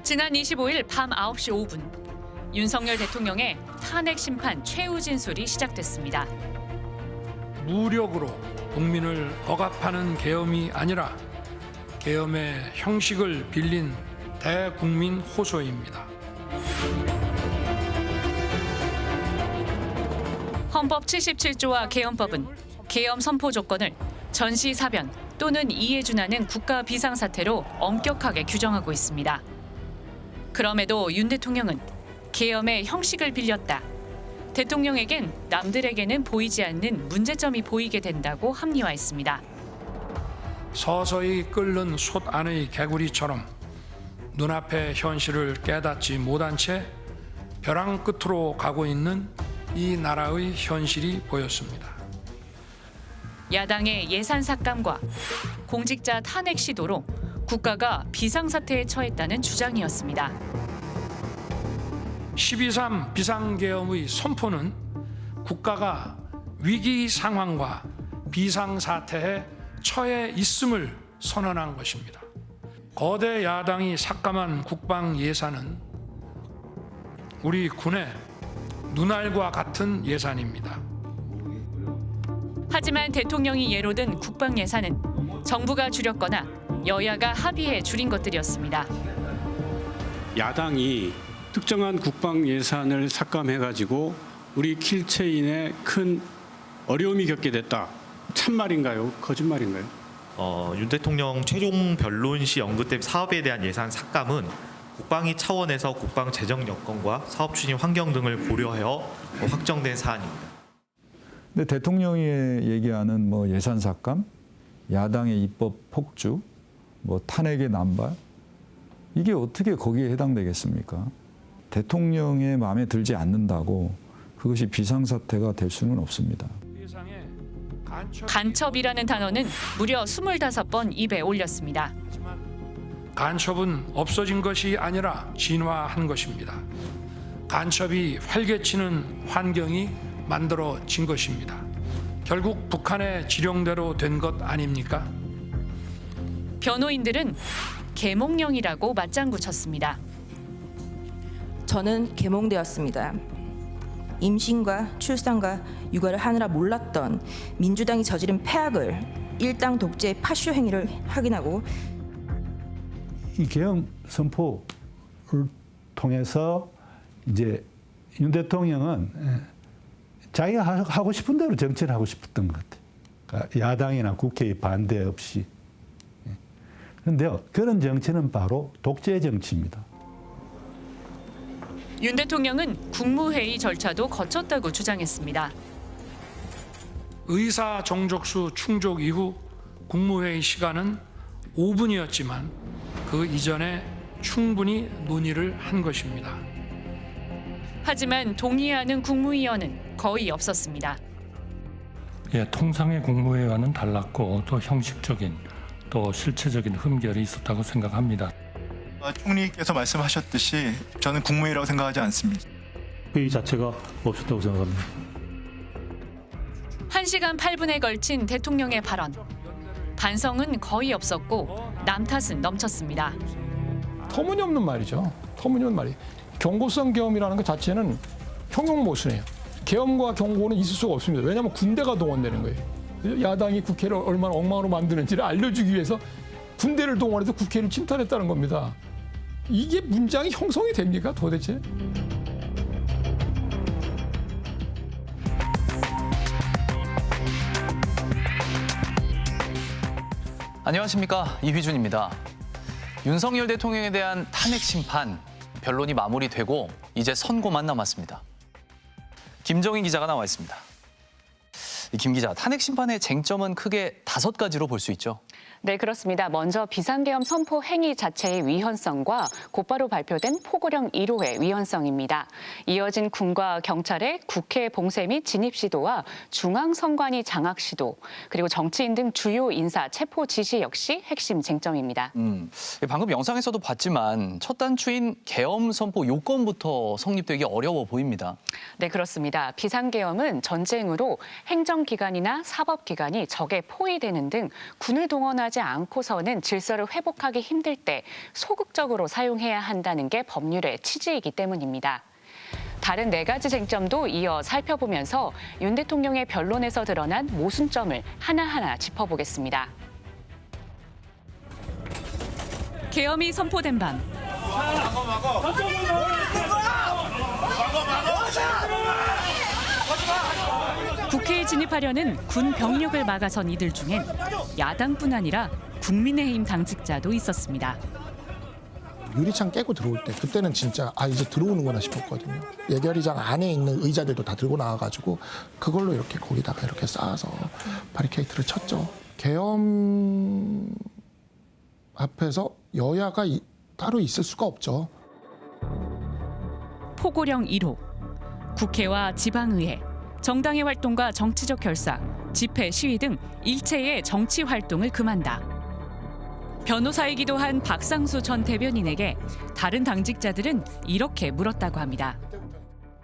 지난 25일 밤 9시 5분 윤석열 대통령의 탄핵 심판 최후 진술이 시작됐습니다. 무력으로 국민을 억압하는 계엄이 아니라 계엄의 형식을 빌린 대국민 호소입니다. 헌법 77조와 계엄법은 계엄 선포 조건을 전시사변 또는 이에 준하는 국가 비상사태로 엄격하게 규정하고 있습니다. 그럼에도 윤 대통령은 계엄의 형식을 빌렸다. 대통령에겐 남들에게는 보이지 않는 문제점이 보이게 된다고 합리화했습니다. 서서히 끓는 솥 안의 개구리처럼 눈앞의 현실을 깨닫지 못한 채 벼랑 끝으로 가고 있는 이 나라의 현실이 보였습니다. 야당의 예산 삭감과 공직자 탄핵 시도로 국가가 비상사태에 처했다는 주장이었습니다. 12.3 비상계엄의 선포는 국가가 위기 상황과 비상사태에 처해 있음을 선언한 것입니다. 거대 야당이 삭감한 국방 예산은 우리 군의 눈알과 같은 예산입니다. 하지만 대통령이 예로 든 국방 예산은 정부가 줄였거나 여야가 합의해 줄인 것들이었습니다. 야당이 특정한 국방 예산을 삭감해가지고 우리 킬체인에 큰 어려움이 겪게 됐다. 참말인가요? 거짓말인가요? 윤 대통령 최종 변론 시 언급된 사업에 대한 예산 삭감은 국방위 차원에서 국방 재정 여건과 사업 추진 환경 등을 고려하여 확정된 사안입니다. 근데 대통령이 얘기하는 예산 삭감, 야당의 입법 폭주, 탄핵의 남발, 이게 어떻게 거기에 해당되겠습니까? 대통령의 마음에 들지 않는다고 그것이 비상사태가 될 수는 없습니다. 간첩이라는 단어는 무려 25번 입에 올렸습니다. 간첩은 없어진 것이 아니라 진화한 것입니다. 간첩이 활개치는 환경이 만들어진 것입니다. 결국 북한의 지령대로 된 것 아닙니까? 변호인들은 계몽령이라고 맞장구 쳤습니다. 저는 계몽되었습니다. 임신과 출산과 육아를 하느라 몰랐던 민주당이 저지른 폐악을 일당 독재의 파쇼 행위를 확인하고 이 계엄 선포를 통해서 이제 윤 대통령은 자기가 하고 싶은 대로 정치를 하고 싶었던 것 같아요. 그러니까 야당이나 국회의 반대 없이. 그런데요, 그런 정치는 바로 독재 정치입니다. 윤 대통령은 국무회의 절차도 거쳤다고 주장했습니다. 의사 정족수 충족 이후 국무회의 시간은 5분이었지만 그 이전에 충분히 논의를 한 것입니다. 하지만 동의하는 국무위원은 거의 없었습니다. 통상의 국무회의와는 달랐고 또 형식적인 또 실체적인 흠결이 있었다고 생각합니다. 총리께서 말씀하셨듯이 저는 국무회의라고 생각하지 않습니다. 회의 자체가 없었다고 생각합니다. 1시간 8분에 걸친 대통령의 발언. 반성은 거의 없었고 남 탓은 넘쳤습니다. 터무니없는 말이죠. 터무니없는 말이. 경고성 계엄이라는 것 자체는 형용모순이에요. 계엄과 경고는 있을 수가 없습니다. 왜냐하면 군대가 동원되는 거예요. 야당이 국회를 얼마나 엉망으로 만드는지를 알려주기 위해서 군대를 동원해서 국회를 침탈했다는 겁니다. 이게 문장이 형성이 됩니까 도대체? 안녕하십니까, 이휘준입니다. 윤석열 대통령에 대한 탄핵 심판 변론이 마무리되고 이제 선고만 남았습니다. 김정인 기자가 나와 있습니다. 김 기자, 탄핵 심판의 쟁점은 크게 5가지로 볼 수 있죠. 네, 그렇습니다. 먼저 비상계엄 선포 행위 자체의 위헌성과 곧바로 발표된 포고령 1호의 위헌성입니다. 이어진 군과 경찰의 국회 봉쇄 및 진입 시도와 중앙선관위 장악 시도, 그리고 정치인 등 주요 인사 체포 지시 역시 핵심 쟁점입니다. 방금 영상에서도 봤지만 첫 단추인 계엄 선포 요건부터 성립되기 어려워 보입니다. 네, 그렇습니다. 비상계엄은 전쟁으로 행정기관이나 사법기관이 적에 포위되는 등 군을 동원하지 적용하지 않고서는 질서를 회복하기 힘들 때 소극적으로 사용해야 한다는 게 법률의 취지이기 때문입니다. 다른 4가지 쟁점도 이어 살펴보면서 윤 대통령의 변론에서 드러난 모순점을 하나하나 짚어보겠습니다. 계엄이 선포된 밤 국회에 진입하려는 군 병력을 막아선 이들 중엔 야당뿐 아니라 국민의힘 당직자도 있었습니다. 유리창 깨고 들어올 때 그때는 진짜 이제 들어오는구나 싶었거든요. 예결위장 안에 있는 의자들도 다 들고 나와가지고 그걸로 이렇게 거기다가 이렇게 쌓아서 바리케이트를 쳤죠. 계엄 앞에서 여야가 따로 있을 수가 없죠. 포고령 1호 국회와 지방의회, 정당의 활동과 정치적 결사, 집회, 시위 등 일체의 정치 활동을 금한다. 변호사이기도 한 박상수 전 대변인에게 다른 당직자들은 이렇게 물었다고 합니다.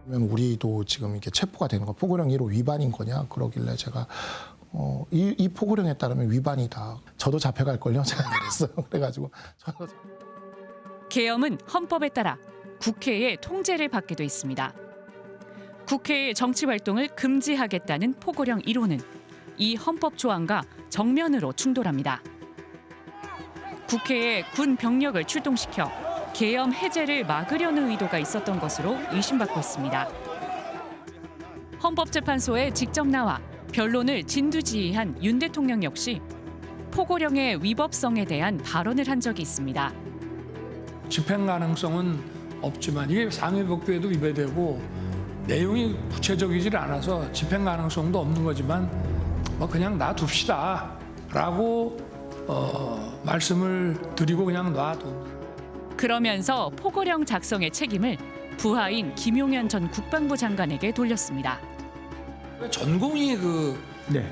그러면 우리도 지금 이게 체포가 되는 거 포고령 1호 위반인 거냐 그러길래 제가 이 포고령에 따르면 위반이다. 저도 잡혀갈 걸요 제가 그랬어요. 그래가지고 계엄은 헌법에 따라 국회의 통제를 받게 돼 있습니다. 국회의 정치 활동을 금지하겠다는 포고령 1호는 이 헌법 조항과 정면으로 충돌합니다. 국회에 군 병력을 출동시켜 계엄 해제를 막으려는 의도가 있었던 것으로 의심받고 있습니다. 헌법재판소에 직접 나와 변론을 진두지휘한 윤 대통령 역시 포고령의 위법성에 대한 발언을 한 적이 있습니다. 집행 가능성은 없지만 이게 상해법규에도 위배되고 내용이 구체적이질 않아서 집행 가능성도 없는 거지만 그냥 놔둡시다라고 말씀을 드리고 그냥 놔둡니다. 그러면서 포고령 작성의 책임을 부하인 김용현 전 국방부 장관에게 돌렸습니다. 전공이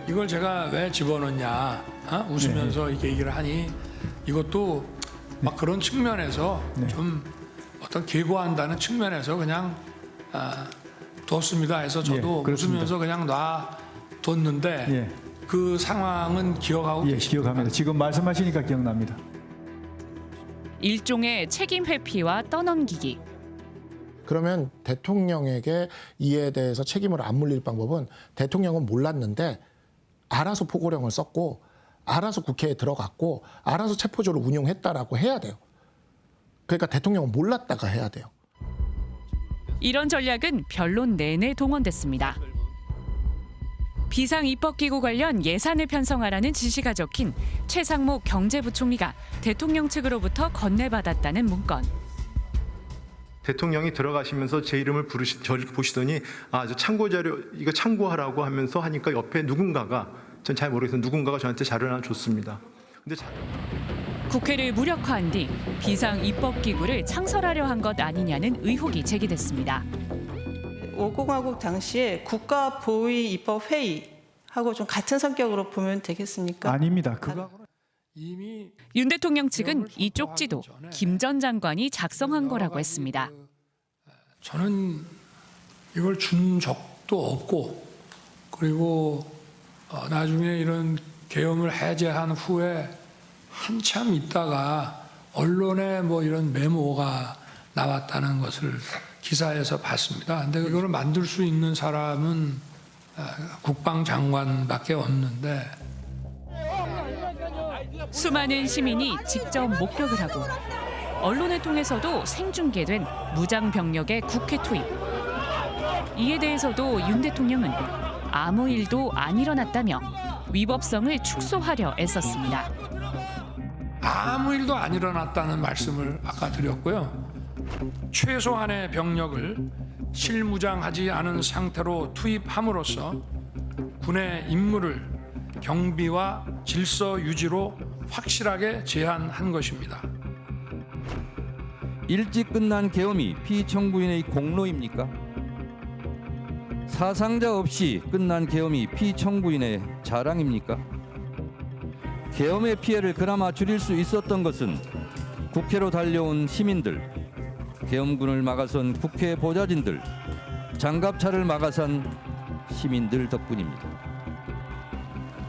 이걸 제가 왜 집어넣냐 웃으면서 이렇게 얘기를 하니 이것도 막 그런 측면에서 좀 어떤 계고한다는 측면에서 그냥 뒀습니다 해서 저도 웃으면서 그냥 놔뒀는데 그 상황은 기억하고 계십니까? 기억합니다. 지금 말씀하시니까 기억납니다. 일종의 책임 회피와 떠넘기기. 그러면 대통령에게 이에 대해서 책임을 안 물릴 방법은 대통령은 몰랐는데 알아서 포고령을 썼고 알아서 국회에 들어갔고 알아서 체포조를 운용했다라고 해야 돼요. 그러니까 대통령은 몰랐다가 해야 돼요. 이런 전략은 변론 내내 동원됐습니다. 비상입법기구 관련 예산을 편성하라는 지시가 적힌 최상목 경제부총리가 대통령 측으로부터 건네받았다는 문건. 대통령이 들어가시면서 제 이름을 저를 보시더니 저 참고 자료 이거 참고하라고 하면서 하니까 옆에 누군가가 전 잘 모르겠어요. 누군가가 저한테 자료를 하나 줬습니다. 근데 국회를 무력화한 뒤 비상입법기구를 창설하려 한 것 아니냐는 의혹이 제기됐습니다. 5공화국 당시에 국가보위입법회의하고 좀 같은 성격으로 보면 되겠습니까? 아닙니다. 윤 대통령 측은 이 쪽지도 김 전 장관이 작성한 거라고 했습니다. 저는 이걸 준 적도 없고 그리고 나중에 이런 계엄을 해제한 후에 한참 있다가 언론에 이런 메모가 나왔다는 것을 기사에서 봤습니다. 근데 이걸 만들 수 있는 사람은 국방장관밖에 없는데 수많은 시민이 직접 목격을 하고 언론을 통해서도 생중계된 무장병력의 국회 투입. 이에 대해서도 윤 대통령은 아무 일도 안 일어났다며 위법성을 축소하려 애썼습니다. 아무 일도 안 일어났다는 말씀을 아까 드렸고요. 최소한의 병력을 실무장하지 않은 상태로 투입함으로써 군의 임무를 경비와 질서 유지로 확실하게 제한한 것입니다. 일찍 끝난 계엄이 피청구인의 공로입니까? 사상자 없이 끝난 계엄이 피청구인의 자랑입니까? 계엄의 피해를 그나마 줄일 수 있었던 것은 국회로 달려온 시민들, 계엄군을 막아선 국회 보좌진들, 장갑차를 막아선 시민들 덕분입니다.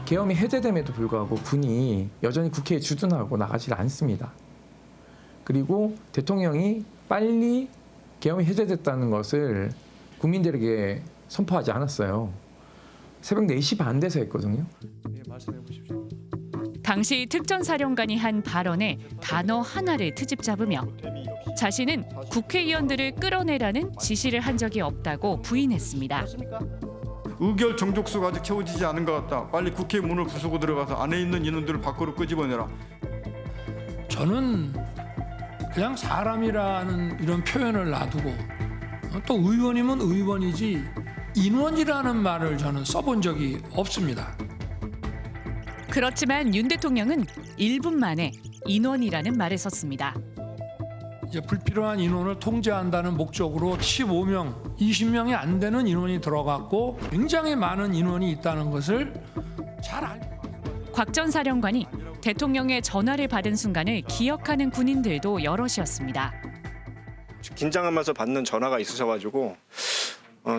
계엄이 해제됨에도 불구하고 군이 여전히 국회에 주둔하고 나가질 않습니다. 그리고 대통령이 빨리 계엄이 해제됐다는 것을 국민들에게 선포하지 않았어요. 새벽 4시 반 돼서 했거든요. 당시 특전사령관이 한 발언에 단어 하나를 트집 잡으며 자신은 국회의원들을 끌어내라는 지시를 한 적이 없다고 부인했습니다. 의결 정족수가 아직 채워지지 않은 것 같다. 빨리 국회 문을 부수고 들어가서 안에 있는 인원들을 밖으로 끄집어내라. 저는 그냥 사람이라는 이런 표현을 놔두고 또 의원이면 의원이지 인원이라는 말을 저는 써본 적이 없습니다. 그렇지만 윤 대통령은 1분 만에 인원이라는 말을 썼습니다. 이제 불필요한 인원을 통제한다는 목적으로 15명, 20명이 안 되는 인원이 들어갔고 굉장히 많은 인원이 있다는 것을 잘 알고. 곽 전 사령관이 대통령의 전화를 받은 순간을 기억하는 군인들도 여럿이었습니다. 긴장하면서 받는 전화가 있으셔가지고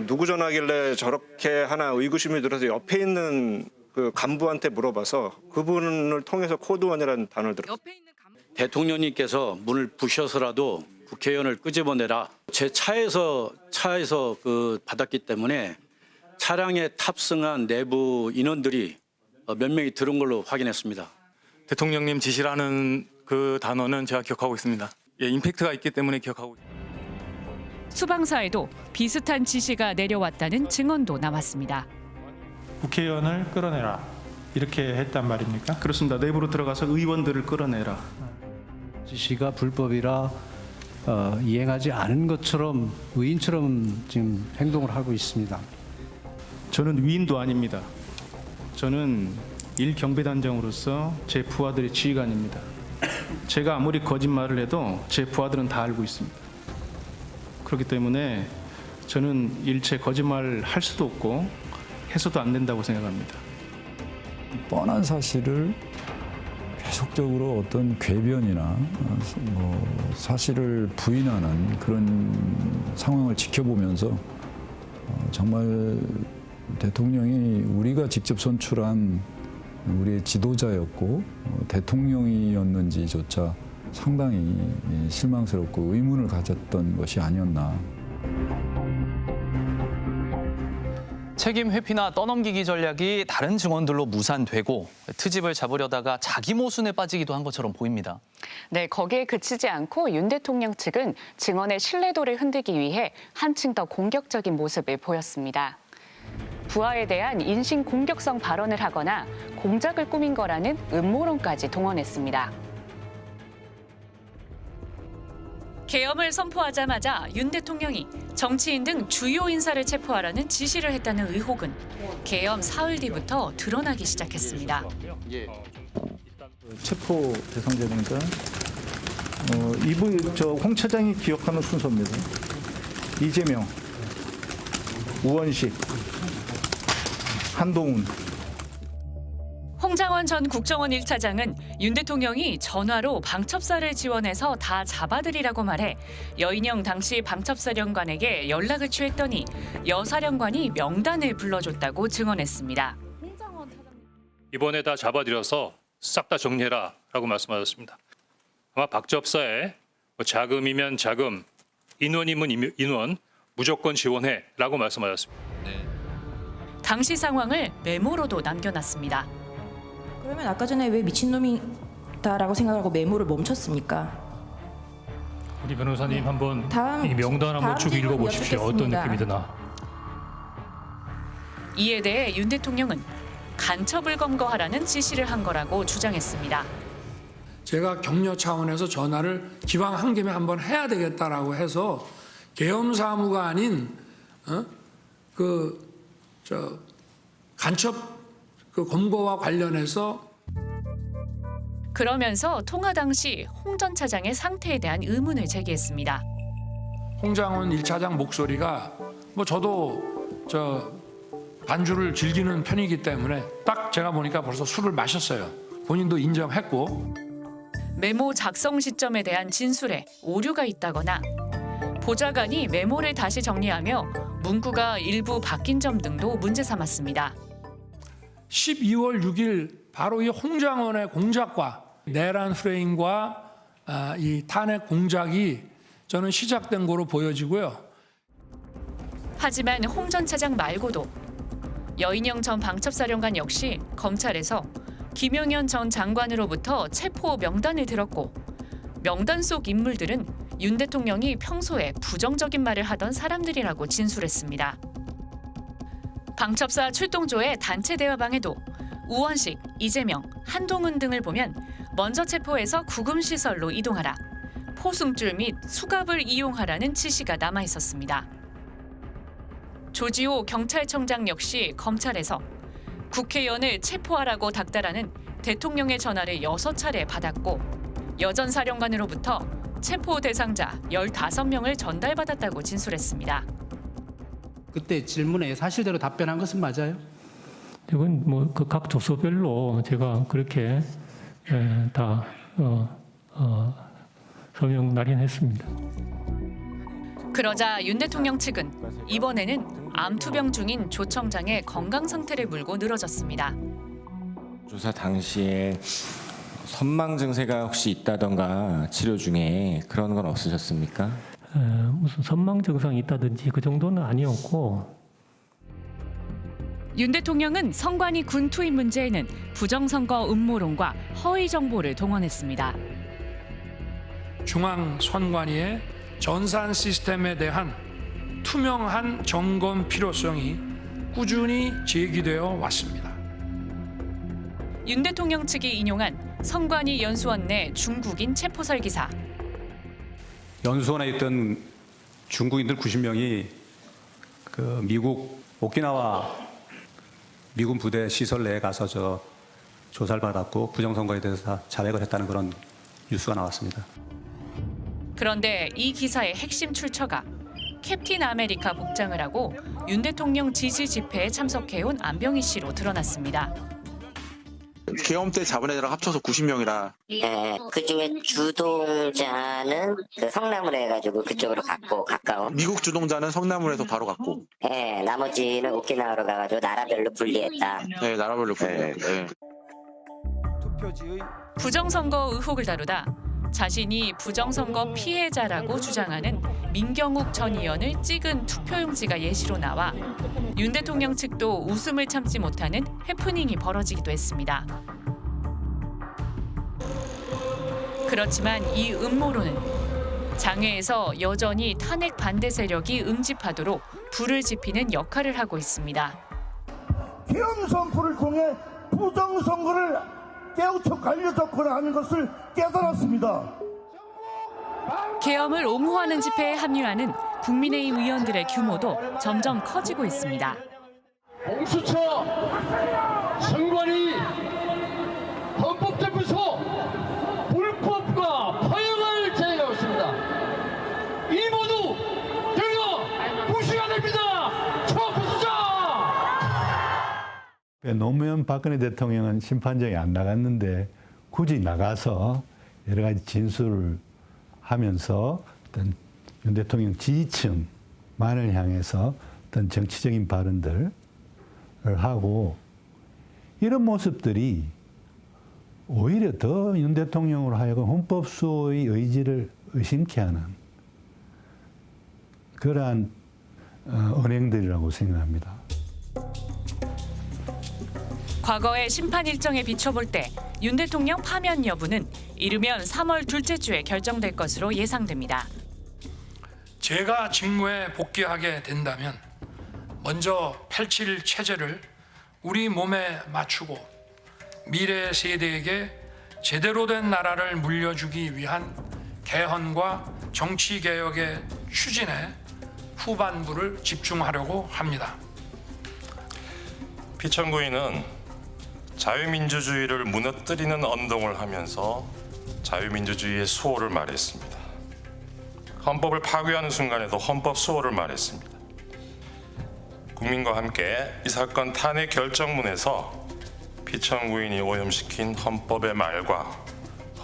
누구 전화길래 저렇게 하나 의구심이 들어서 옆에 있는 그 간부한테 물어봐서 그분을 통해서 코드원이라는 단어를 들었어요. 대통령님께서 문을 부셔서라도 국회의원을 끄집어내라. 제 차에서 그 받았기 때문에 차량에 탑승한 내부 인원들이 몇 명이 들은 걸로 확인했습니다. 대통령님 지시라는 그 단어는 제가 기억하고 있습니다. 예, 임팩트가 있기 때문에 기억하고 있습니다. 수방사에도 비슷한 지시가 내려왔다는 증언도 나왔습니다. 국회의원을 끌어내라 이렇게 했단 말입니까? 그렇습니다. 내부로 들어가서 의원들을 끌어내라. 지시가 불법이라 이행하지 않은 것처럼 의인처럼 지금 행동을 하고 있습니다. 저는 위인도 아닙니다. 저는 일경비단장으로서 제 부하들의 지휘관입니다. 제가 아무리 거짓말을 해도 제 부하들은 다 알고 있습니다. 그렇기 때문에 저는 일체 거짓말을 할 수도 없고 해서도 안 된다고 생각합니다. 뻔한 사실을 계속적으로 어떤 궤변이나 사실을 부인하는 그런 상황을 지켜보면서 정말 대통령이 우리가 직접 선출한 우리의 지도자였고 대통령이었는지조차 상당히 실망스럽고 의문을 가졌던 것이 아니었나. 책임 회피나 떠넘기기 전략이 다른 증언들로 무산되고 트집을 잡으려다가 자기 모순에 빠지기도 한 것처럼 보입니다. 네, 거기에 그치지 않고 윤 대통령 측은 증언의 신뢰도를 흔들기 위해 한층 더 공격적인 모습을 보였습니다. 부하에 대한 인신 공격성 발언을 하거나 공작을 꾸민 거라는 음모론까지 동원했습니다. 계엄을 선포하자마자 윤 대통령이 정치인 등 주요 인사를 체포하라는 지시를 했다는 의혹은 계엄 사흘 뒤부터 드러나기 시작했습니다. 체포 대상자니까 이분 홍 차장이 기억하는 순서입니다. 이재명, 우원식, 한동훈. 홍장원 전 국정원 1차장은 윤 대통령이 전화로 방첩사를 지원해서 다 잡아들이라고 말해 여인영 당시 방첩사령관에게 연락을 취했더니 여 사령관이 명단을 불러줬다고 증언했습니다. 이번에 다 잡아들여서 싹 다 정리해라라고 말씀하셨습니다. 아마 박접사에 자금이면 자금, 인원이면 인원 무조건 지원해라고 말씀하셨습니다. 당시 상황을 메모로도 남겨놨습니다. 그러면 아까 전에 왜 미친놈이다라고 생각하고 메모를 멈췄습니까? 우리 변호사님 한번 다음- 이 명단 한번 다음 쭉 질문 읽어보십시오. 어떤 여쭙겠습니다. 느낌이 드나. 이에 대해 윤 대통령은 간첩을 검거하라는 지시를 한 거라고 주장했습니다. 제가 격려 차원에서 전화를 기왕 한 김에 한번 해야 되겠다라고 해서 계엄 사무가 아닌 간첩 검거와 관련해서 그러면서 통화 당시 홍 전 차장의 상태에 대한 의문을 제기했습니다. 홍장원 1차장 목소리가 저도 반주를 즐기는 편이기 때문에 딱 제가 보니까 벌써 술을 마셨어요. 본인도 인정했고. 메모 작성 시점에 대한 진술에 오류가 있다거나 보좌관이 메모를 다시 정리하며 문구가 일부 바뀐 점 등도 문제 삼았습니다. 12월 6일 바로 이 홍장원의 공작과 내란 프레임과 이 탄핵 공작이 저는 시작된 거로 보여지고요. 하지만 홍 전 차장 말고도 여인영 전 방첩사령관 역시 검찰에서 김용현 전 장관으로부터 체포 명단을 들었고 명단 속 인물들은 윤 대통령이 평소에 부정적인 말을 하던 사람들이라고 진술했습니다. 방첩사 출동조의 단체 대화방에도 우원식, 이재명, 한동훈 등을 보면 먼저 체포해서 구금시설로 이동하라, 포승줄 및 수갑을 이용하라는 지시가 남아 있었습니다. 조지호 경찰청장 역시 검찰에서 국회의원을 체포하라고 닥달하는 대통령의 전화를 6차례 받았고 여전 사령관으로부터 체포 대상자 15명을 전달받았다고 진술했습니다. 그때 질문에 사실대로 답변한 것은 맞아요? 이건 뭐 그 각 조서별로 제가 그렇게 다 서명 날인했습니다. 그러자 윤 대통령 측은 이번에는 암투병 중인 조 청장의 건강 상태를 물고 늘어졌습니다. 조사 당시에 선망 증세가 혹시 있다던가 치료 중에 그런 건 없으셨습니까? 무슨 선망 증상이 있다든지 그 정도는 아니었고. 윤 대통령은 선관위 군 투입 문제에는 부정선거 음모론과 허위 정보를 동원했습니다. 중앙선관위의 전산 시스템에 대한 투명한 점검 필요성이 꾸준히 제기되어 왔습니다. 윤 대통령 측이 인용한 선관위 연수원 내 중국인 체포설 기사. 연수원에 있던 중국인들 90명이 그 미국 오키나와 미군 부대 시설 내에 가서 조사를 받았고 부정선거에 대해서 자백을 했다는 그런 뉴스가 나왔습니다. 그런데 이 기사의 핵심 출처가 캡틴 아메리카 복장을 하고 윤 대통령 지지 집회에 참석해온 안병희 씨로 드러났습니다. 계엄 때 잡은 애들랑 합쳐서 90명이라. 네, 그 중에 주동자는 그 성남으로 해가지고 그쪽으로 갔고 가까운. 미국 주동자는 성남으로에서 바로 갔고. 네, 나머지는 오키나와로 가가지고 나라별로 분리했다. 네, 나라별로 분리했다. 네. 부정선거 의혹을 다루다 자신이 부정선거 피해자라고 주장하는 민경욱 전 의원을 찍은 투표용지가 예시로 나와 윤 대통령 측도 웃음을 참지 못하는 해프닝이 벌어지기도 했습니다. 그렇지만 이 음모론은 장외에서 여전히 탄핵 반대 세력이 응집하도록 불을 지피는 역할을 하고 있습니다. 계엄 선포를 통해 부정선거를 깨우쳐 갈려졌거나 하는 것을 깨달았습니다. 계엄을 옹호하는 집회에 합류하는 국민의힘 의원들의 규모도 점점 커지고 있습니다. 공수처, 선관위, 헌법재판소 불법과 파행을 제기하고 있습니다. 이 모두 저희가 무시해야 됩니다. 초합수자! 노무현 박근혜 대통령은 심판정에 안 나갔는데 굳이 나가서 여러 가지 진술을 하면서 어떤 윤 대통령 지지층만을 향해서 어떤 정치적인 발언들을 하고 이런 모습들이 오히려 더 윤 대통령으로 하여금 헌법수호의 의지를 의심케 하는 그러한 언행들이라고 생각합니다. 과거의 심판 일정에 비춰볼 때 윤 대통령 파면 여부는 이르면 3월 둘째 주에 결정될 것으로 예상됩니다. 제가 직무에 복귀하게 된다면 먼저 펼칠 체제를 우리 몸에 맞추고 미래 세대에게 제대로 된 나라를 물려주기 위한 개헌과 정치개혁의 추진에 후반부를 집중하려고 합니다. 피청구인은 자유민주주의를 무너뜨리는 언동을 하면서 자유민주주의의 수호를 말했습니다. 헌법을 파괴하는 순간에도 헌법 수호를 말했습니다. 국민과 함께 이 사건 탄핵 결정문에서 피청구인이 오염시킨 헌법의 말과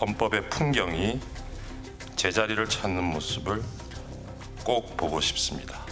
헌법의 풍경이 제자리를 찾는 모습을 꼭 보고 싶습니다.